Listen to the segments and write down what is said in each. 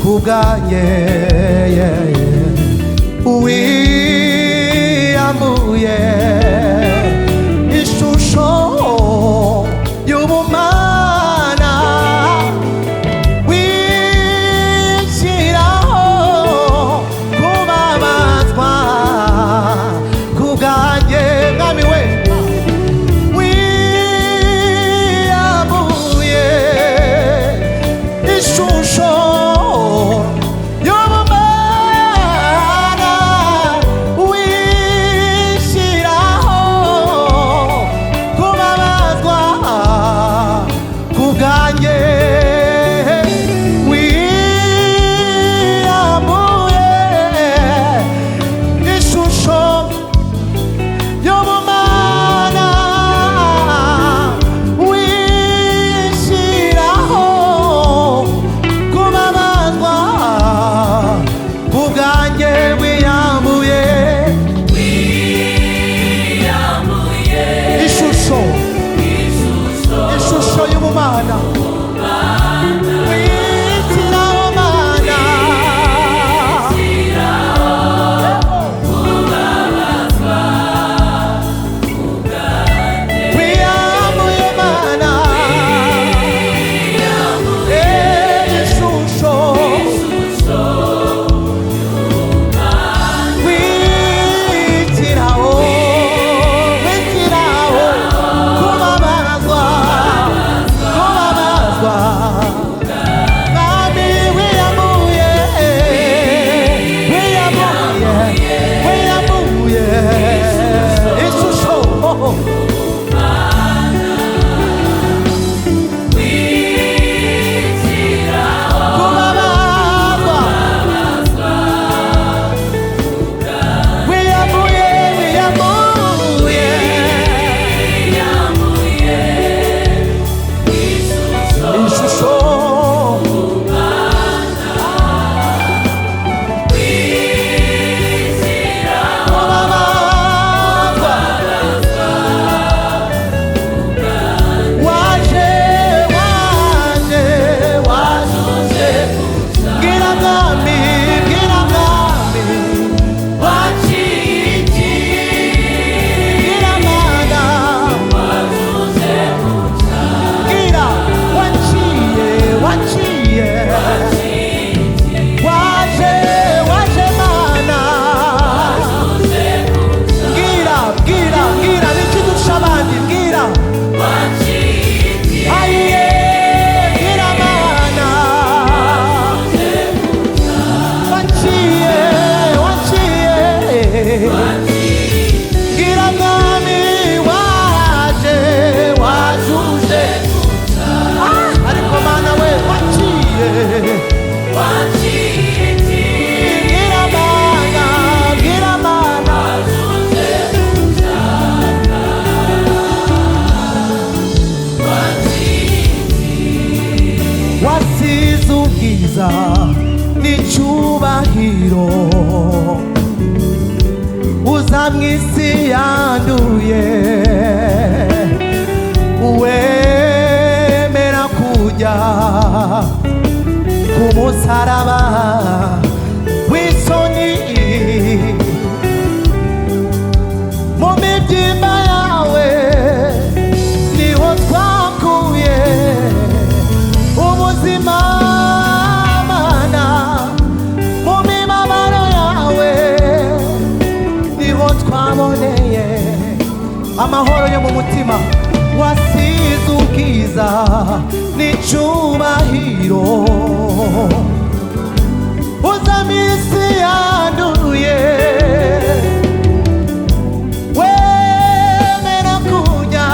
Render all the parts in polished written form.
kubwanjye wiyambuye ishusho y'ubumana wishyiraho kubabazwa kubwanjye mwami we wiyambuye ishusho n'icyubahiro uza mw'isi yanduye wemera kujya ku musaraba w'isoni mu mibyimba yawe niho twakuye ubuzima amahoro yo mu mutima wasize ubwiza n'icyubahiro uza mw'isi yanduye wemera kujya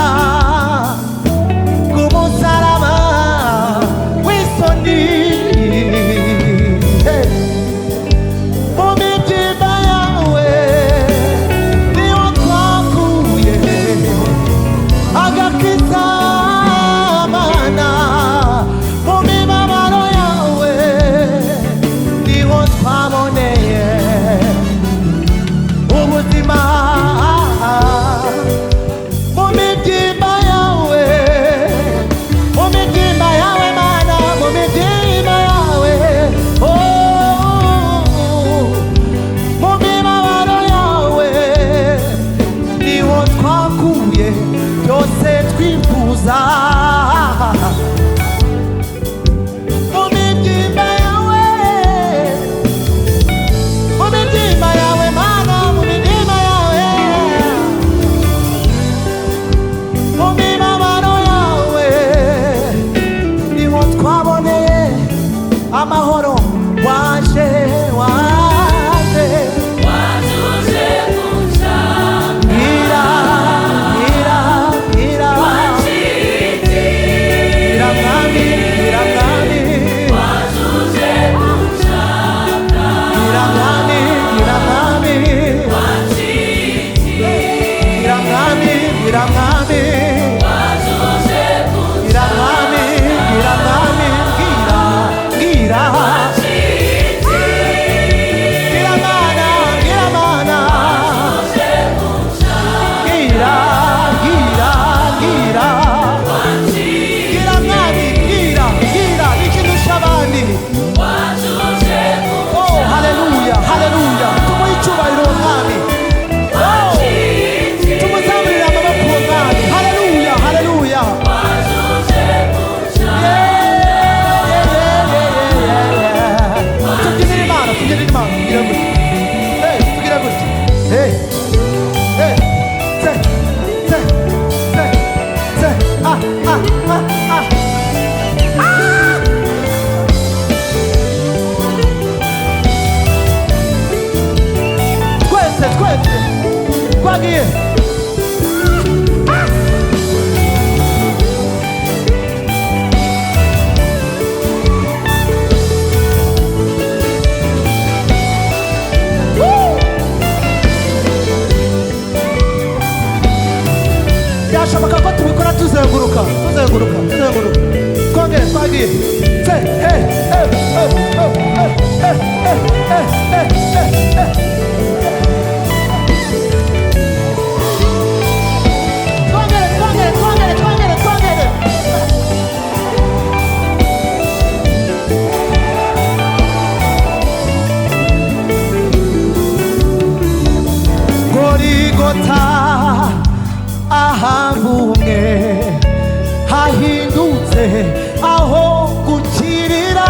ku musaraba w'isoni mu mibyimba yawe niho twakuye agakiza mana mu mibabaro yawe niho twaboneye ubuzima mu mibyimba yawe mana mu mibyimba twagiye byashoboka ko tubikora tuzenguruka twongere twagiye twongere Gorigota ahavumwe hahindutse aho gukirira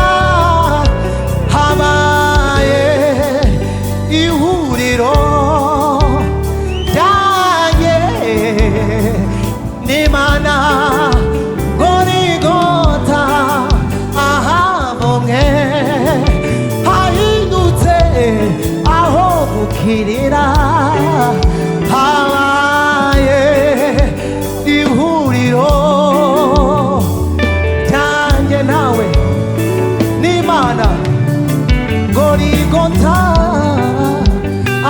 habaye ihuriro ryanjye n'Imana. Gorigota ahavumwe hahindutse aho gukirira habaye ihuriro ryanjye nawe n'Imana. Gorigota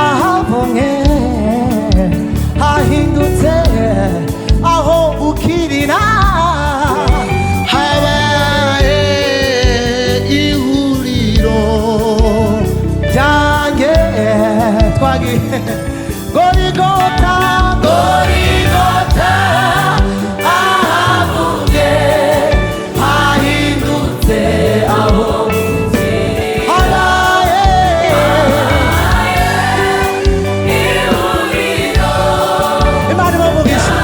ahavumwe hahindutse aho gukirira habaye ihuriro ryanjye twagiye Gorigota ahavumwe hahindutse aho habaye ihuriro. Imana ibavugisha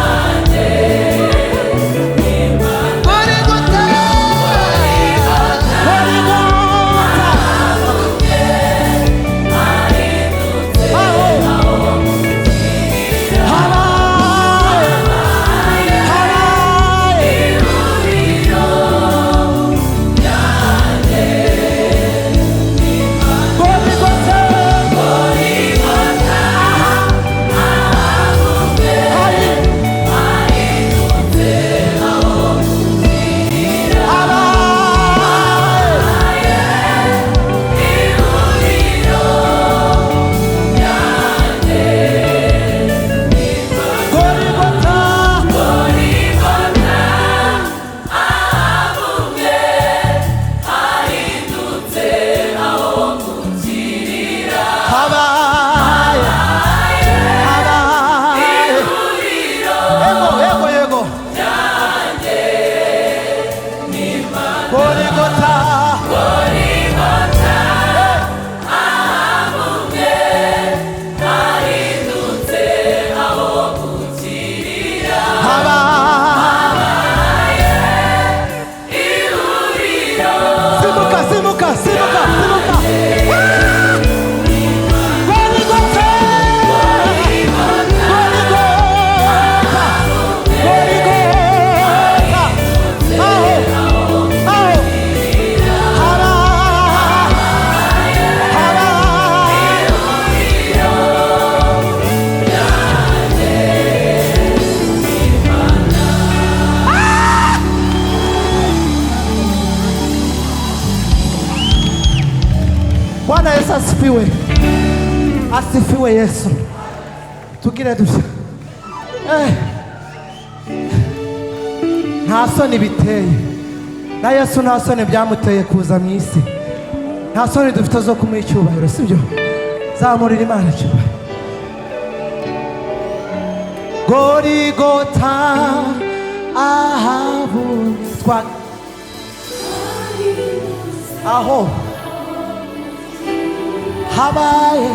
Gorigota Bwana Yesu asifiwe. Asifiwe Yesu. Tugire dutya. Nta soni biteye. Na Yesu nta soni byamuteye kuza mu isi. Nta soni dufite zo kumuha icyubahiro, sibyo? Zamurira Imana icyubahiro. Gorigota ahavumwe aho habaye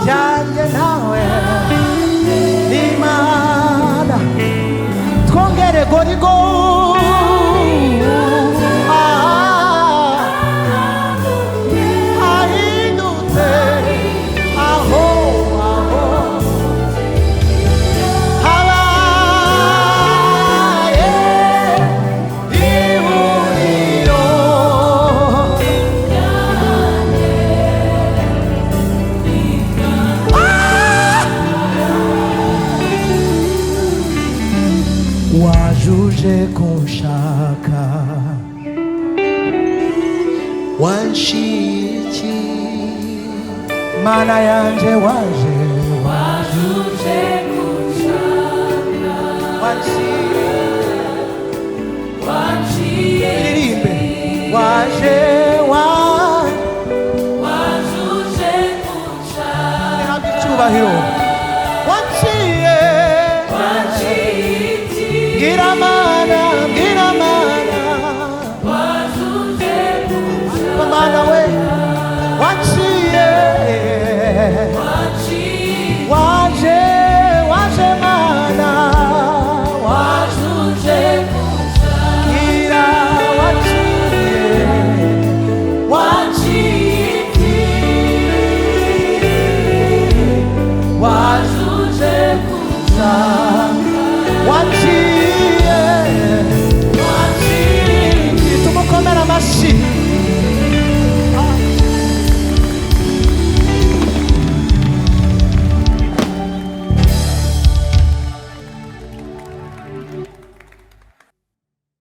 ryanjye nawe n'Imana. Twongere Gorigota hahindutse aho habaye ihuriro wajuje kunshaka wanshiki mana yanje waje wajuje kunshaka wanciye iririmbe waje wajuje kunshaka habwa icyubahiro wanciye wanciye gira